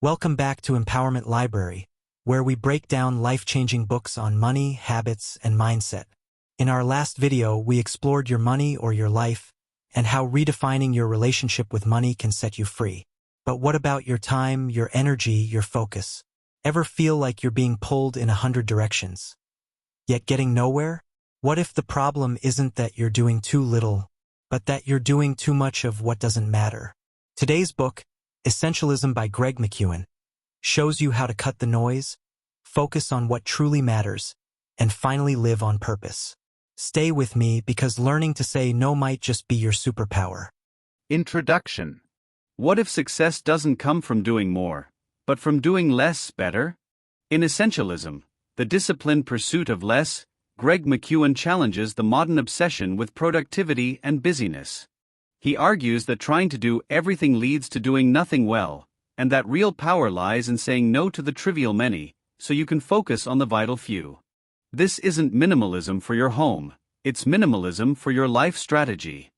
Welcome back to Empowerment Library, where we break down life-changing books on money, habits, and mindset. In our last video, we explored your money or your life, and how redefining your relationship with money can set you free. But what about your time, your energy, your focus? Ever feel like you're being pulled in 100 directions, yet getting nowhere? What if the problem isn't that you're doing too little, but that you're doing too much of what doesn't matter? Today's book, Essentialism by Greg McKeown, shows you how to cut the noise, focus on what truly matters, and finally live on purpose. Stay with me because learning to say no might just be your superpower. Introduction. What if success doesn't come from doing more, but from doing less better? In Essentialism, the disciplined pursuit of less, Greg McKeown challenges the modern obsession with productivity and busyness. He argues that trying to do everything leads to doing nothing well, and that real power lies in saying no to the trivial many, so you can focus on the vital few. This isn't minimalism for your home, it's minimalism for your life strategy.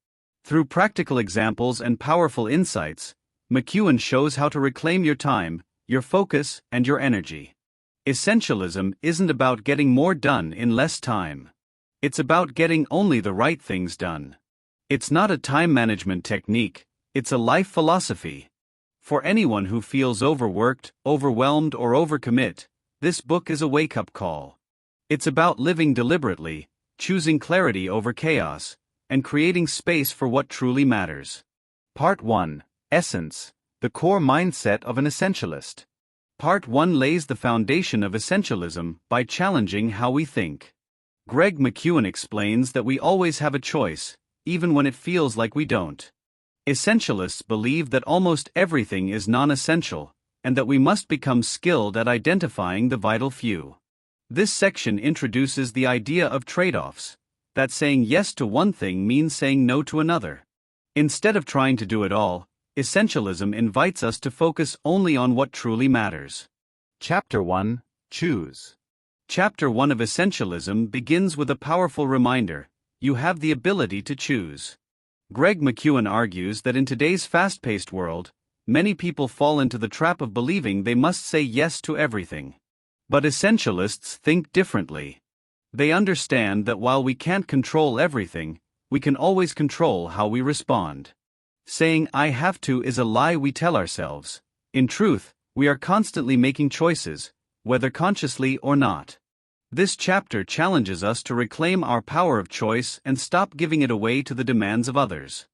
Through practical examples and powerful insights, McKeown shows how to reclaim your time, your focus, and your energy. Essentialism isn't about getting more done in less time. It's about getting only the right things done. It's not a time management technique, it's a life philosophy. For anyone who feels overworked, overwhelmed, or overcommit, this book is a wake-up call. It's about living deliberately, choosing clarity over chaos, and creating space for what truly matters. Part 1. Essence, the core mindset of an essentialist. Part 1 lays the foundation of essentialism by challenging how we think. Greg McKeown explains that we always have a choice, even when it feels like we don't. Essentialists believe that almost everything is non-essential, and that we must become skilled at identifying the vital few. This section introduces the idea of trade-offs, that saying yes to one thing means saying no to another. Instead of trying to do it all, essentialism invites us to focus only on what truly matters. Chapter 1. Choose. Chapter 1 of Essentialism begins with a powerful reminder: you have the ability to choose. Greg McKeown argues that in today's fast-paced world, many people fall into the trap of believing they must say yes to everything. But essentialists think differently. They understand that while we can't control everything, we can always control how we respond. Saying "I have to" is a lie we tell ourselves. In truth, we are constantly making choices, whether consciously or not. This chapter challenges us to reclaim our power of choice and stop giving it away to the demands of others.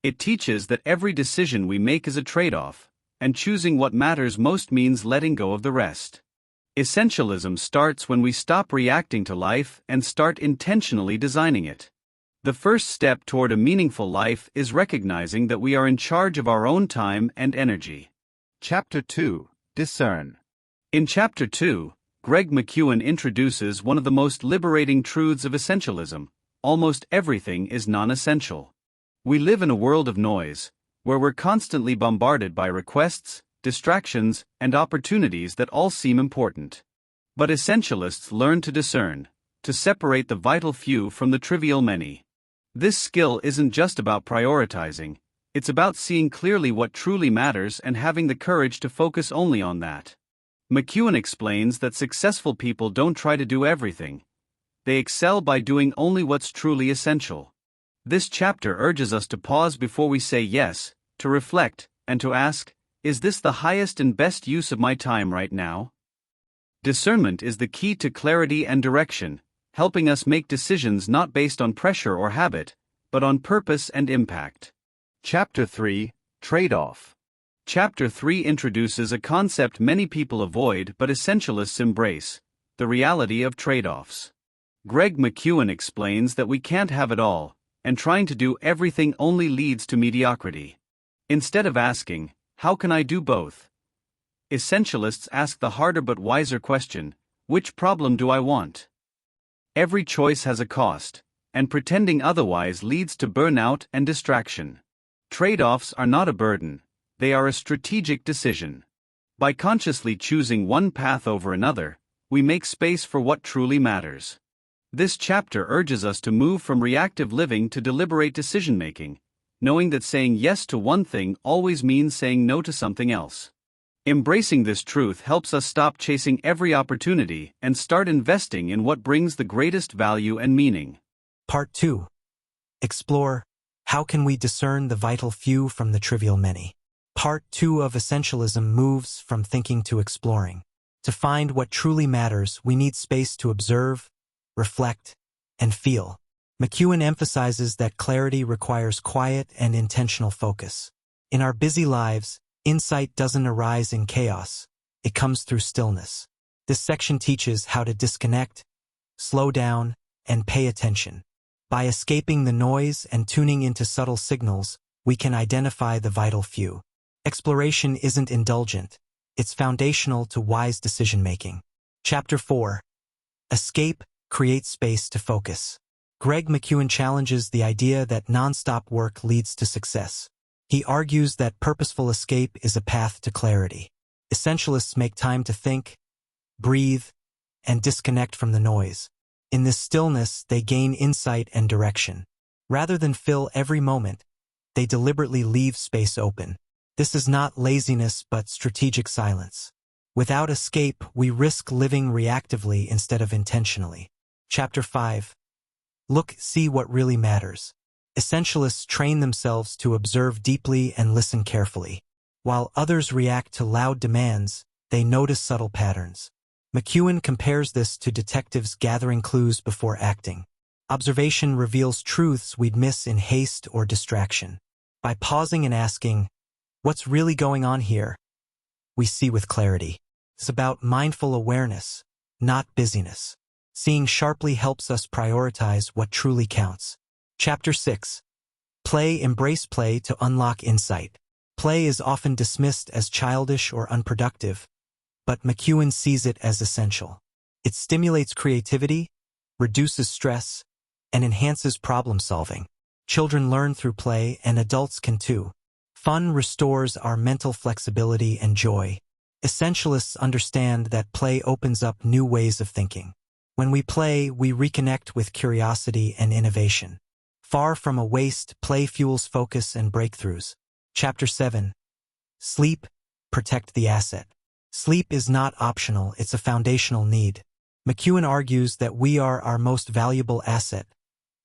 It teaches that every decision we make is a trade-off, and choosing what matters most means letting go of the rest. Essentialism starts when we stop reacting to life and start intentionally designing it. The first step toward a meaningful life is recognizing that we are in charge of our own time and energy. Chapter 2. Discern. In Chapter 2, Greg McKeown introduces one of the most liberating truths of essentialism: almost everything is non-essential. We live in a world of noise, where we're constantly bombarded by requests, distractions, and opportunities that all seem important. But essentialists learn to discern, to separate the vital few from the trivial many. This skill isn't just about prioritizing, it's about seeing clearly what truly matters and having the courage to focus only on that. McKeown explains that successful people don't try to do everything. They excel by doing only what's truly essential. This chapter urges us to pause before we say yes, to reflect, and to ask, is this the highest and best use of my time right now? Discernment is the key to clarity and direction, helping us make decisions not based on pressure or habit, but on purpose and impact. Chapter 3. Trade-off. Chapter 3 introduces a concept many people avoid but essentialists embrace: the reality of trade-offs. Greg McKeown explains that we can't have it all, and trying to do everything only leads to mediocrity. Instead of asking, "How can I do both?" essentialists ask the harder but wiser question: which problem do I want? Every choice has a cost, and pretending otherwise leads to burnout and distraction. Trade-offs are not a burden. They are a strategic decision. By consciously choosing one path over another, we make space for what truly matters. This chapter urges us to move from reactive living to deliberate decision-making, knowing that saying yes to one thing always means saying no to something else. Embracing this truth helps us stop chasing every opportunity and start investing in what brings the greatest value and meaning. Part 2. Explore, how can we discern the vital few from the trivial many? Part 2 of Essentialism moves from thinking to exploring. To find what truly matters, we need space to observe, reflect, and feel. McKeown emphasizes that clarity requires quiet and intentional focus. In our busy lives, insight doesn't arise in chaos, it comes through stillness. This section teaches how to disconnect, slow down, and pay attention. By escaping the noise and tuning into subtle signals, we can identify the vital few. Exploration isn't indulgent, it's foundational to wise decision-making. Chapter 4. Escape, create space to focus. Greg McKeown challenges the idea that non-stop work leads to success. He argues that purposeful escape is a path to clarity. Essentialists make time to think, breathe, and disconnect from the noise. In this stillness, they gain insight and direction. Rather than fill every moment, they deliberately leave space open. This is not laziness but strategic silence. Without escape, we risk living reactively instead of intentionally. Chapter 5. Look, see what really matters. Essentialists train themselves to observe deeply and listen carefully. While others react to loud demands, they notice subtle patterns. McKeown compares this to detectives gathering clues before acting. Observation reveals truths we'd miss in haste or distraction. By pausing and asking, "What's really going on here?" we see with clarity. It's about mindful awareness, not busyness. Seeing sharply helps us prioritize what truly counts. Chapter 6. Play, embrace play to unlock insight. Play is often dismissed as childish or unproductive, but McKeown sees it as essential. It stimulates creativity, reduces stress, and enhances problem-solving. Children learn through play, and adults can too. Fun restores our mental flexibility and joy. Essentialists understand that play opens up new ways of thinking. When we play, we reconnect with curiosity and innovation. Far from a waste, play fuels focus and breakthroughs. Chapter 7. Sleep, protect the asset. Sleep is not optional, it's a foundational need. McKeown argues that we are our most valuable asset,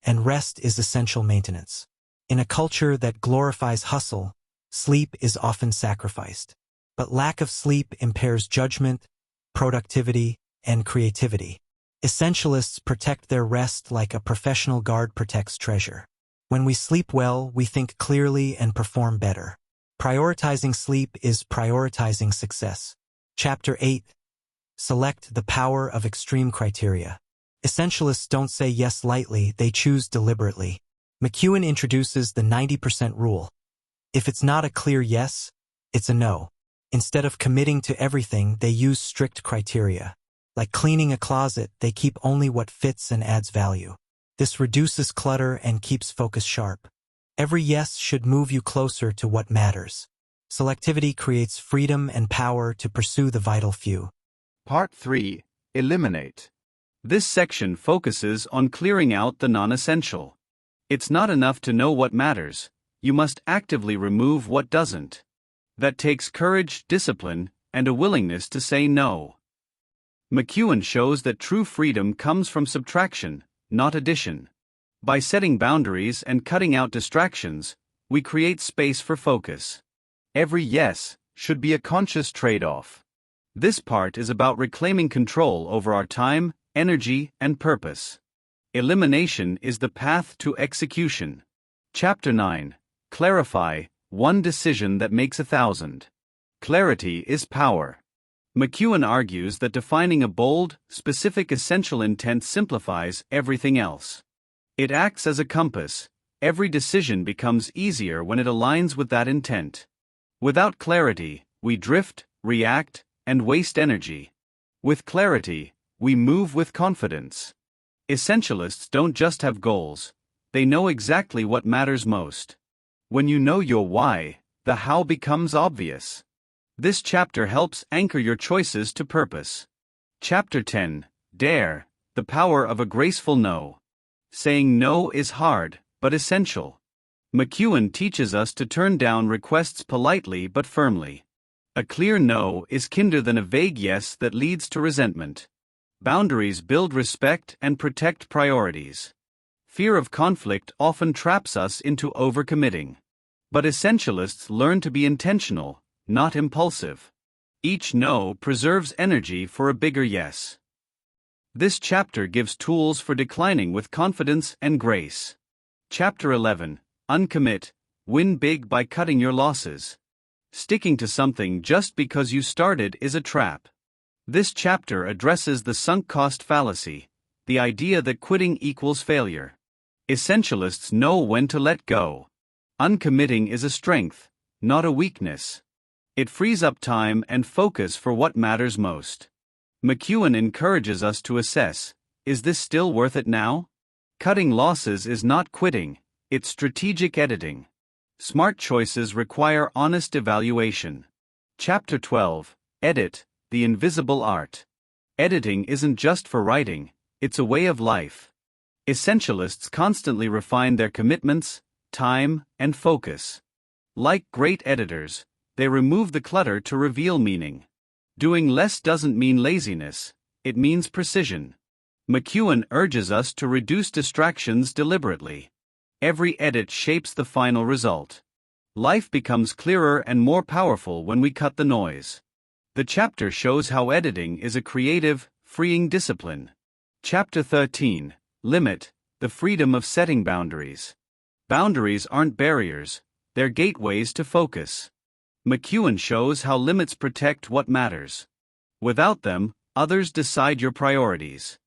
and rest is essential maintenance. In a culture that glorifies hustle, sleep is often sacrificed. But lack of sleep impairs judgment, productivity, and creativity. Essentialists protect their rest like a professional guard protects treasure. When we sleep well, we think clearly and perform better. Prioritizing sleep is prioritizing success. Chapter 8. Select the power of extreme criteria. Essentialists don't say yes lightly, they choose deliberately. McKeown introduces the 90% rule. If it's not a clear yes, it's a no. Instead of committing to everything, they use strict criteria. Like cleaning a closet, they keep only what fits and adds value. This reduces clutter and keeps focus sharp. Every yes should move you closer to what matters. Selectivity creates freedom and power to pursue the vital few. Part 3. Eliminate. This section focuses on clearing out the non-essential. It's not enough to know what matters, you must actively remove what doesn't. That takes courage, discipline, and a willingness to say no. McKeown shows that true freedom comes from subtraction, not addition. By setting boundaries and cutting out distractions, we create space for focus. Every yes should be a conscious trade-off. This part is about reclaiming control over our time, energy, and purpose. Elimination is the path to execution. Chapter 9. Clarify, one decision that makes 1,000. Clarity is power. McKeown argues that defining a bold, specific essential intent simplifies everything else. It acts as a compass. Every decision becomes easier when it aligns with that intent. Without clarity, we drift, react, and waste energy. With clarity, we move with confidence. Essentialists don't just have goals, they know exactly what matters most. When you know your why, the how becomes obvious. This chapter helps anchor your choices to purpose. Chapter 10. Dare, the power of a graceful no. Saying no is hard, but essential. McKeown teaches us to turn down requests politely but firmly. A clear no is kinder than a vague yes that leads to resentment. Boundaries build respect and protect priorities. Fear of conflict often traps us into overcommitting. But essentialists learn to be intentional, not impulsive. Each no preserves energy for a bigger yes. This chapter gives tools for declining with confidence and grace. Chapter 11, Uncommit, Win Big by Cutting Your Losses. Sticking to something just because you started is a trap. This chapter addresses the sunk cost fallacy, the idea that quitting equals failure. Essentialists know when to let go. Uncommitting is a strength, not a weakness. It frees up time and focus for what matters most. McKeown encourages us to assess, is this still worth it now? Cutting losses is not quitting, it's strategic editing. Smart choices require honest evaluation. Chapter 12, Edit, the Invisible Art. Editing isn't just for writing, it's a way of life. Essentialists constantly refine their commitments, time, and focus. Like great editors, they remove the clutter to reveal meaning. Doing less doesn't mean laziness, it means precision. McKeown urges us to reduce distractions deliberately. Every edit shapes the final result. Life becomes clearer and more powerful when we cut the noise. The chapter shows how editing is a creative, freeing discipline. Chapter 13, Limit, the Freedom of Setting Boundaries. Boundaries aren't barriers, they're gateways to focus. McKeown shows how limits protect what matters. Without them, others decide your priorities.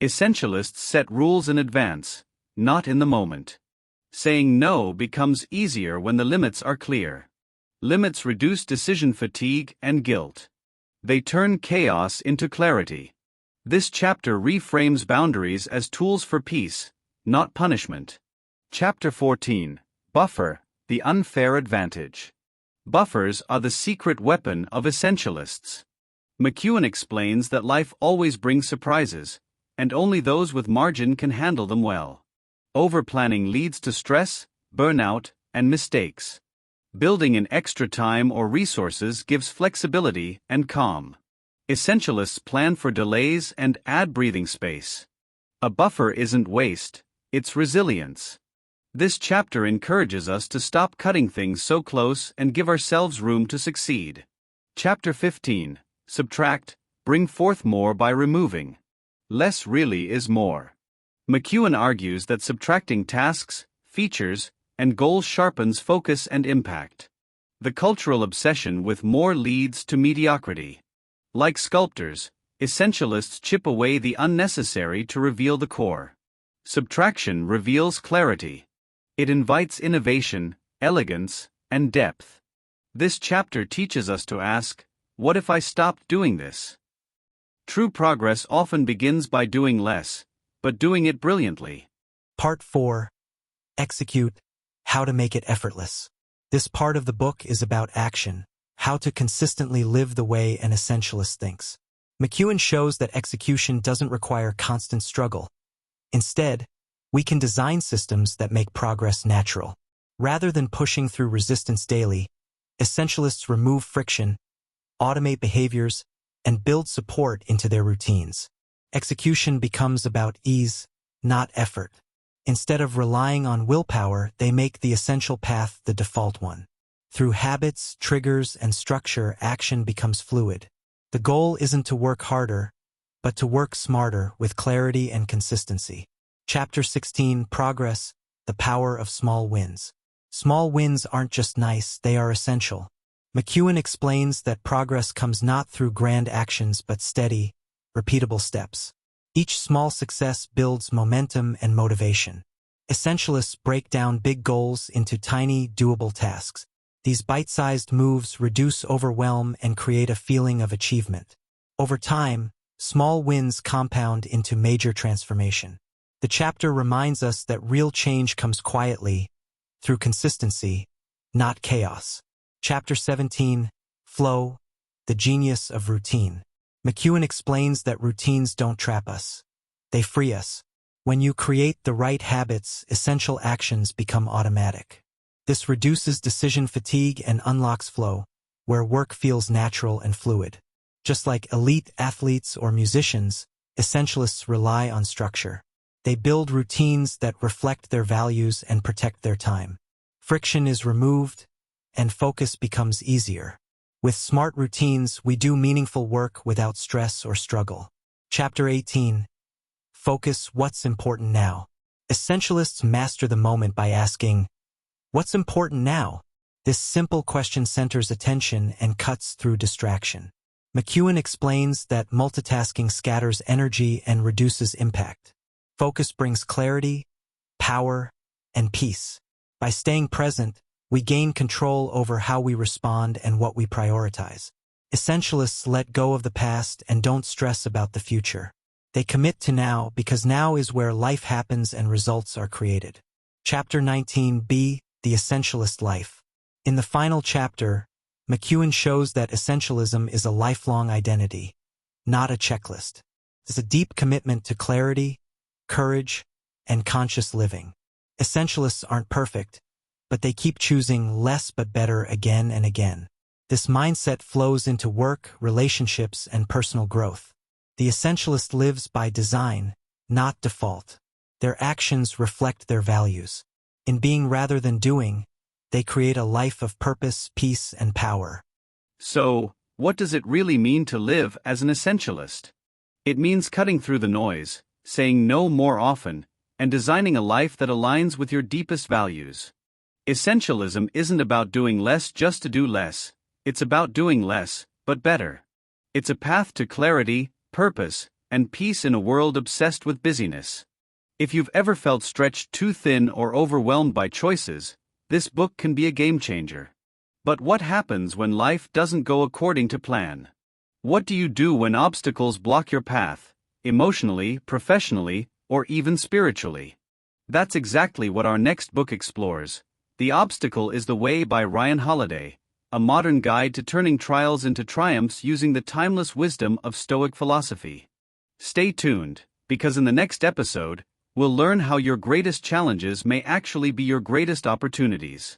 Essentialists set rules in advance, not in the moment. Saying no becomes easier when the limits are clear. Limits reduce decision fatigue and guilt. They turn chaos into clarity. This chapter reframes boundaries as tools for peace, not punishment. Chapter 14, Buffer, the Unfair Advantage. Buffers are the secret weapon of essentialists. McKeown explains that life always brings surprises, and only those with margin can handle them well. Overplanning leads to stress, burnout, and mistakes. Building in extra time or resources gives flexibility and calm. Essentialists plan for delays and add breathing space. A buffer isn't waste, it's resilience. This chapter encourages us to stop cutting things so close and give ourselves room to succeed. Chapter 15, Subtract, Bring Forth More by Removing. Less really is more. McKeown argues that subtracting tasks, features, and goals sharpens focus and impact. The cultural obsession with more leads to mediocrity. Like sculptors, essentialists chip away the unnecessary to reveal the core. Subtraction reveals clarity. It invites innovation, elegance, and depth. This chapter teaches us to ask, what if I stopped doing this? True progress often begins by doing less, but doing it brilliantly. Part 4. Execute, How to Make It Effortless. This part of the book is about action, how to consistently live the way an essentialist thinks. McKeown shows that execution doesn't require constant struggle. Instead, we can design systems that make progress natural. Rather than pushing through resistance daily, essentialists remove friction, automate behaviors, and build support into their routines. Execution becomes about ease, not effort. Instead of relying on willpower, they make the essential path the default one. Through habits, triggers, and structure, action becomes fluid. The goal isn't to work harder, but to work smarter with clarity and consistency. Chapter 16, Progress, the Power of Small Wins. Small wins aren't just nice, they are essential. McKeown explains that progress comes not through grand actions but steady, repeatable steps. Each small success builds momentum and motivation. Essentialists break down big goals into tiny, doable tasks. These bite-sized moves reduce overwhelm and create a feeling of achievement. Over time, small wins compound into major transformation. The chapter reminds us that real change comes quietly, through consistency, not chaos. Chapter 17, Flow, the Genius of Routine. McKeown explains that routines don't trap us. They free us. When you create the right habits, essential actions become automatic. This reduces decision fatigue and unlocks flow, where work feels natural and fluid. Just like elite athletes or musicians, essentialists rely on structure. They build routines that reflect their values and protect their time. Friction is removed, and focus becomes easier. With smart routines, we do meaningful work without stress or struggle. Chapter 18. Focus. What's important now? Essentialists master the moment by asking, what's important now? This simple question centers attention and cuts through distraction. McKeown explains that multitasking scatters energy and reduces impact. Focus brings clarity, power, and peace. By staying present, we gain control over how we respond and what we prioritize. Essentialists let go of the past and don't stress about the future. They commit to now because now is where life happens and results are created. Chapter 19b. The Essentialist Life. In the final chapter, McKeown shows that essentialism is a lifelong identity, not a checklist. It's a deep commitment to clarity, courage, and conscious living. Essentialists aren't perfect, but they keep choosing less but better again and again. This mindset flows into work, relationships, and personal growth. The essentialist lives by design, not default. Their actions reflect their values. In being rather than doing, they create a life of purpose, peace, and power. So, what does it really mean to live as an essentialist? It means cutting through the noise, saying no more often, and designing a life that aligns with your deepest values. Essentialism isn't about doing less just to do less, it's about doing less, but better. It's a path to clarity, purpose, and peace in a world obsessed with busyness. If you've ever felt stretched too thin or overwhelmed by choices, this book can be a game changer. But what happens when life doesn't go according to plan? What do you do when obstacles block your path, emotionally, professionally, or even spiritually? That's exactly what our next book explores. The Obstacle is the Way by Ryan Holiday, a modern guide to turning trials into triumphs using the timeless wisdom of Stoic philosophy. Stay tuned, because in the next episode, we'll learn how your greatest challenges may actually be your greatest opportunities.